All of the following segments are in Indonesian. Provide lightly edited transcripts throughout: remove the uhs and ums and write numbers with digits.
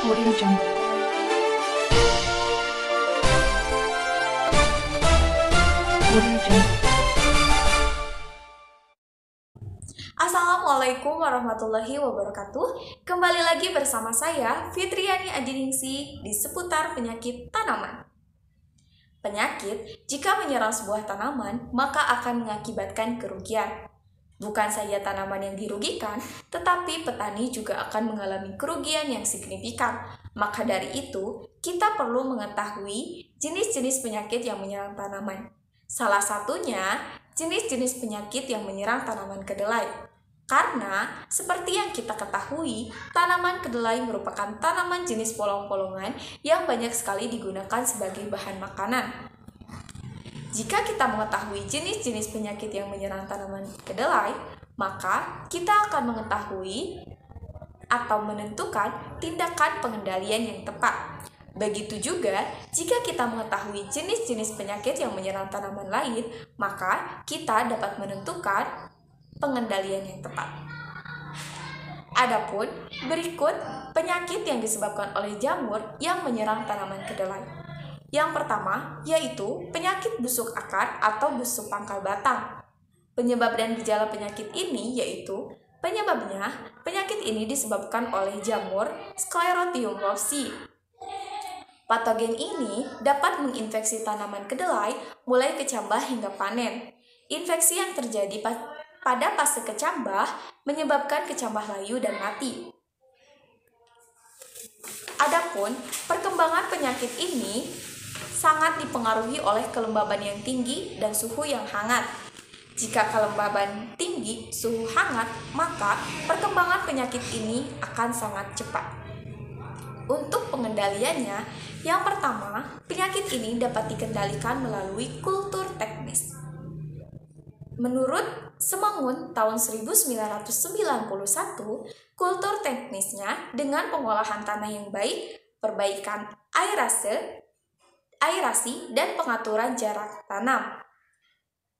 Audio Jungle. Audio Jungle. Assalamualaikum warahmatullahi wabarakatuh. Kembali lagi bersama saya Fitriani Adiningsi di seputar penyakit tanaman. Penyakit jika menyerang sebuah tanaman maka akan mengakibatkan kerugian. Bukan saja tanaman yang dirugikan, tetapi petani juga akan mengalami kerugian yang signifikan. Maka dari itu, kita perlu mengetahui jenis-jenis penyakit yang menyerang tanaman. Salah satunya, jenis-jenis penyakit yang menyerang tanaman kedelai. Karena, seperti yang kita ketahui, tanaman kedelai merupakan tanaman jenis polong-polongan yang banyak sekali digunakan sebagai bahan makanan. Jika kita mengetahui jenis-jenis penyakit yang menyerang tanaman kedelai, maka kita akan mengetahui atau menentukan tindakan pengendalian yang tepat. Begitu juga, jika kita mengetahui jenis-jenis penyakit yang menyerang tanaman lain, maka kita dapat menentukan pengendalian yang tepat. Adapun berikut penyakit yang disebabkan oleh jamur yang menyerang tanaman kedelai. Yang pertama yaitu penyakit busuk akar atau busuk pangkal batang. Penyebab dan gejala penyakit ini yaitu penyakit ini disebabkan oleh jamur Sclerotium rawsi. Patogen ini dapat menginfeksi tanaman kedelai mulai kecambah hingga panen. Infeksi yang terjadi pada fase kecambah menyebabkan kecambah layu dan mati. Adapun perkembangan penyakit ini sangat dipengaruhi oleh kelembaban yang tinggi dan suhu yang hangat. Jika kelembaban tinggi, suhu hangat, maka perkembangan penyakit ini akan sangat cepat. Untuk pengendaliannya, yang pertama, penyakit ini dapat dikendalikan melalui kultur teknis. Menurut Semangun tahun 1991, kultur teknisnya dengan pengolahan tanah yang baik, perbaikan aerasi, dan pengaturan jarak tanam.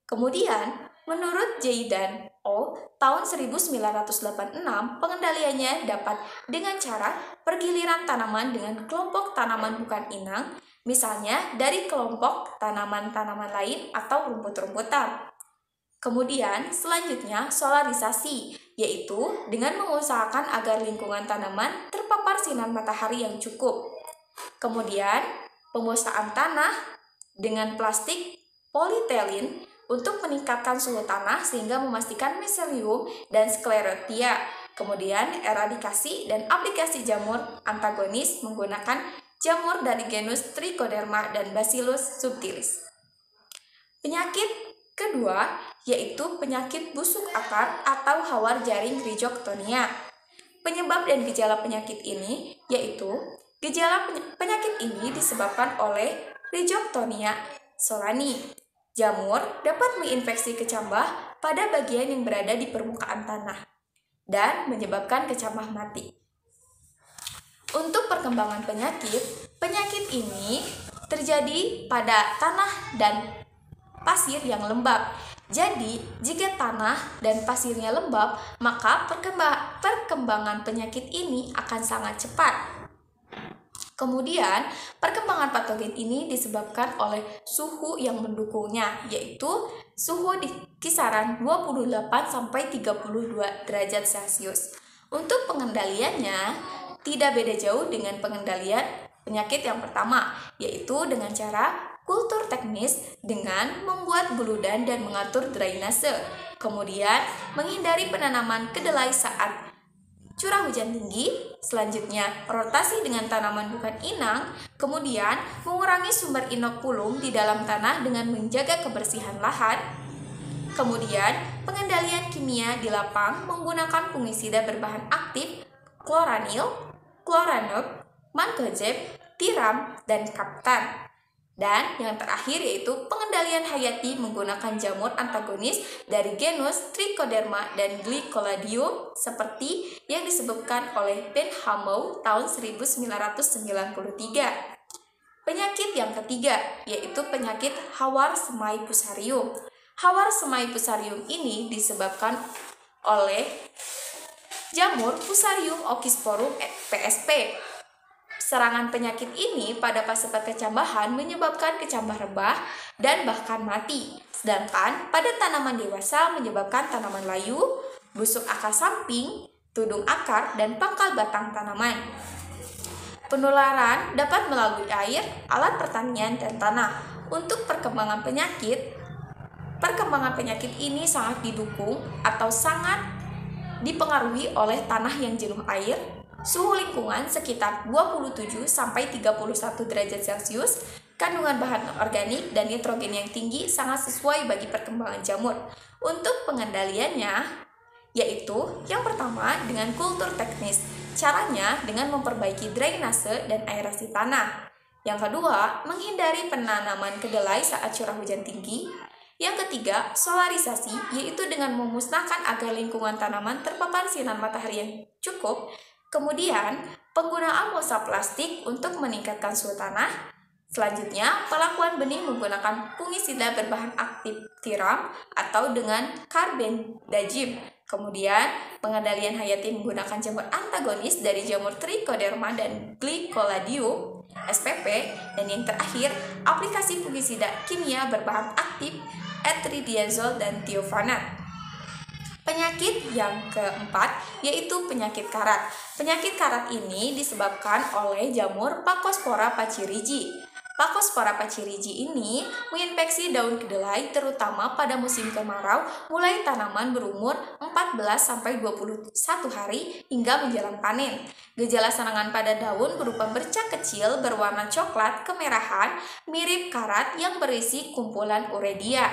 Kemudian, menurut J dan O tahun 1986, pengendaliannya dapat dengan cara pergiliran tanaman dengan kelompok tanaman bukan inang, misalnya dari kelompok tanaman-tanaman lain atau rumput-rumputan. Kemudian, selanjutnya solarisasi, yaitu dengan mengusahakan agar lingkungan tanaman terpapar sinar matahari yang cukup. Kemudian, pembuasaan tanah dengan plastik polietilin untuk meningkatkan suhu tanah sehingga memastikan miselium dan sklerotia. Kemudian, eradikasi dan aplikasi jamur antagonis menggunakan jamur dari genus Trichoderma dan Bacillus subtilis. Penyakit kedua yaitu penyakit busuk akar atau hawar jaring Rhizoctonia. Penyebab dan gejala penyakit ini yaitu gejala penyakit ini disebabkan oleh Rhizoctonia solani. Jamur dapat menginfeksi kecambah pada bagian yang berada di permukaan tanah dan menyebabkan kecambah mati. Untuk perkembangan penyakit ini terjadi pada tanah dan pasir yang lembab. Jadi, jika tanah dan pasirnya lembab, maka perkembangan penyakit ini akan sangat cepat. Kemudian, perkembangan patogen ini disebabkan oleh suhu yang mendukungnya, yaitu suhu di kisaran 28-32 derajat Celcius. Untuk pengendaliannya, tidak beda jauh dengan pengendalian penyakit yang pertama, yaitu dengan cara kultur teknis dengan membuat buludan dan mengatur drainase. Kemudian, menghindari penanaman kedelai saat curah hujan tinggi. Selanjutnya, rotasi dengan tanaman bukan inang. Kemudian, mengurangi sumber inokulum di dalam tanah dengan menjaga kebersihan lahan. Kemudian, pengendalian kimia di lapang menggunakan fungisida berbahan aktif kloranil, kloranop, mancozeb, tiram, dan kaptan. Dan yang terakhir yaitu pengendalian hayati menggunakan jamur antagonis dari genus Trichoderma dan Glycolidium seperti yang disebutkan oleh Ben Hamou tahun 1993. Penyakit yang ketiga yaitu penyakit hawar semai fusarium. Hawar semai fusarium ini disebabkan oleh jamur Fusarium oxysporum PSP. Serangan penyakit ini pada fase kecambahan menyebabkan kecambah rebah dan bahkan mati. Sedangkan pada tanaman dewasa menyebabkan tanaman layu, busuk akar samping, tudung akar, dan pangkal batang tanaman. Penularan dapat melalui air, alat pertanian, dan tanah. Untuk perkembangan penyakit ini sangat didukung atau sangat dipengaruhi oleh tanah yang jenuh air, suhu lingkungan sekitar 27 sampai 31 derajat Celcius, kandungan bahan organik dan nitrogen yang tinggi sangat sesuai bagi perkembangan jamur. Untuk pengendaliannya, yaitu yang pertama dengan kultur teknis. Caranya dengan memperbaiki drainase dan aerasi tanah. Yang kedua, menghindari penanaman kedelai saat curah hujan tinggi. Yang ketiga, solarisasi, yaitu dengan memusnahkan agar lingkungan tanaman terpapar sinar matahari yang cukup. Kemudian, penggunaan mulsa plastik untuk meningkatkan suhu tanah. Selanjutnya, pelakuan benih menggunakan fungisida berbahan aktif tiram atau dengan carbendazim. Kemudian, pengendalian hayati menggunakan jamur antagonis dari jamur Trichoderma dan Glycolidium SPP. Dan yang terakhir, aplikasi fungisida kimia berbahan aktif etridiazol dan thiophanat. Penyakit yang keempat yaitu penyakit karat. Penyakit karat ini disebabkan oleh jamur Pacospora pachyrhiji. Pacospora pachyrhiji ini menginfeksi daun kedelai terutama pada musim kemarau mulai tanaman berumur 14-21 hari hingga menjelang panen. Gejala serangan pada daun berupa bercak kecil berwarna coklat kemerahan mirip karat yang berisi kumpulan uredia.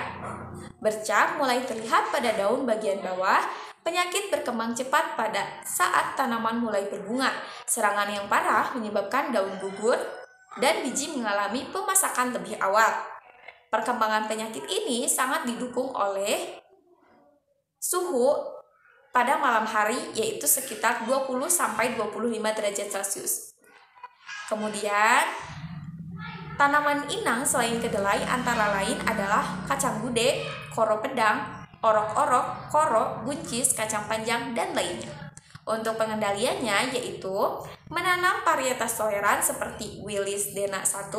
Bercak mulai terlihat pada daun bagian bawah. Penyakit berkembang cepat pada saat tanaman mulai berbunga. Serangan yang parah menyebabkan daun gugur dan biji mengalami pemasakan lebih awal. Perkembangan penyakit ini sangat didukung oleh suhu pada malam hari yaitu sekitar 20-25 derajat Celcius. Kemudian, tanaman inang selain kedelai antara lain adalah kacang gude, koro pedang, orok-orok, koro, buncis, kacang panjang, dan lainnya. Untuk pengendaliannya yaitu menanam varietas toleran seperti Willis Dena 1,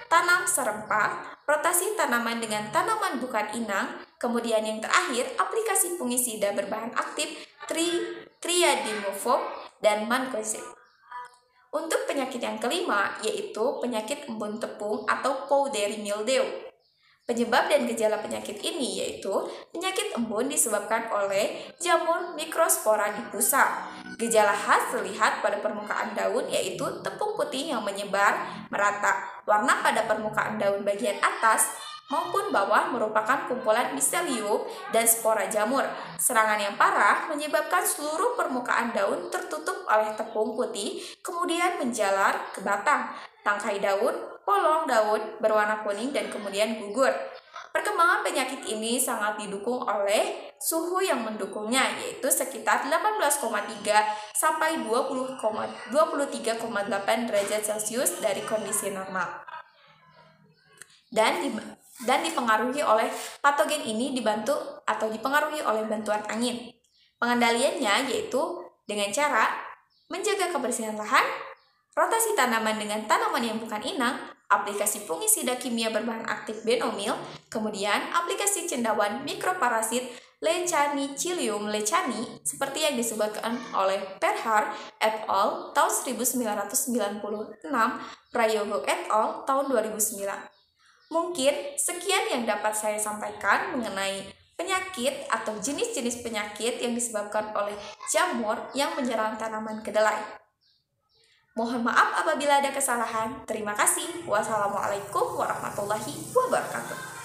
tanam serempak, rotasi tanaman dengan tanaman bukan inang, kemudian yang terakhir aplikasi fungisida berbahan aktif Triadimenum dan mancozeb. Untuk penyakit yang kelima yaitu penyakit embun tepung atau powdery mildew. Penyebab dan gejala penyakit ini yaitu penyakit embun disebabkan oleh jamur Microspora diffusa. Gejala khas terlihat pada permukaan daun yaitu tepung putih yang menyebar merata. Warna pada permukaan daun bagian atas maupun bawah merupakan kumpulan miselium dan spora jamur. Serangan yang parah menyebabkan seluruh permukaan daun tertutup oleh tepung putih kemudian menjalar ke batang. Tangkai daun, polong daun berwarna kuning dan kemudian gugur. Perkembangan penyakit ini sangat didukung oleh suhu yang mendukungnya yaitu sekitar 18,3 sampai 23,8 derajat Celcius dari kondisi normal. Dan dipengaruhi oleh patogen ini dipengaruhi oleh bantuan angin. Pengendaliannya yaitu dengan cara menjaga kebersihan lahan, rotasi tanaman dengan tanaman yang bukan inang, aplikasi fungisida kimia berbahan aktif benomil, kemudian aplikasi cendawan mikroparasit Lecanicillium lecani seperti yang disebutkan oleh Perhar et al. Tahun 1996, Prayogo et al. Tahun 2009. Mungkin sekian yang dapat saya sampaikan mengenai penyakit atau jenis-jenis penyakit yang disebabkan oleh jamur yang menyerang tanaman kedelai. Mohon maaf apabila ada kesalahan. Terima kasih. Wassalamualaikum warahmatullahi wabarakatuh.